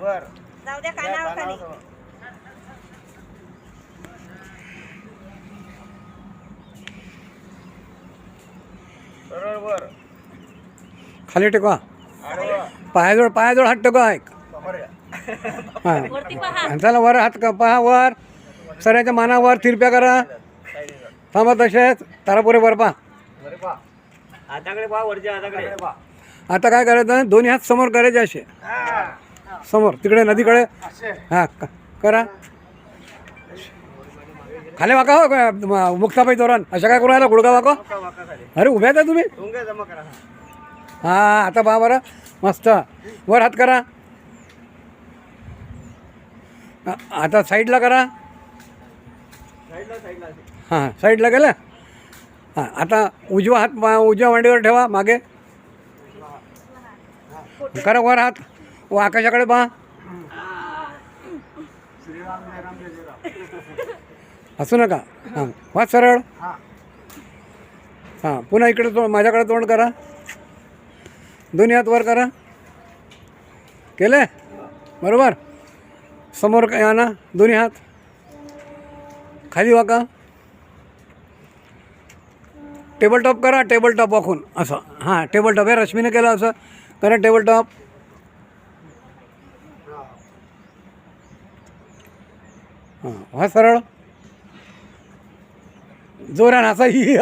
वर जाऊ द्या कानावर खाली. सरळ वर खाली टेकवा. आडवा पायाजवळ हात टेकवा. एक समोर या. हां वरती पहा. आणि चला वर हात पहा वर. सराच्या मानावर तिरप्या करा. साईडला. थांबा तसेच तारापुरे वर पहा. वर पहा. हाताकडे पहा, वरच्या हाताकडे पहा. आता काय करायचं, दोन्ही हात समोर करायचे असे हा. समोर तिकडे नदीकडे. असे हां करा. खाली वाका हो मुक्ताबाई तोरण. अशा काय करू राहिला गुडगा वाका. वाका खाली अरे उभ्या आहे तुम्ही. डोंगे जमा करा. हां आता पहा बरं मस्त. वर हात करा. आता साईडला करा. साईडला हां साईडला गेलं. हां आता उजवा हात उजव्या मांडीवर ठेवा मागे. करा वर हात. व आकाशाकडे पहा. श्रीराम जय राम जय राम. हसू नका. हां वाच सरळ. हा. हां पुन्हा इकडे तोंड माझ्याकडे तोंड करा. दोन्ही हात वर करा. केले बरोबर. समोर काय आणा दोन्ही हात. खाली वाका. टेबल टॉप करा. टेबल टॉप वाकून असं. हां टेबल टॉप हे रश्मीने केलं असं करा. Table top. हां हा सरळ. जोरान असा ही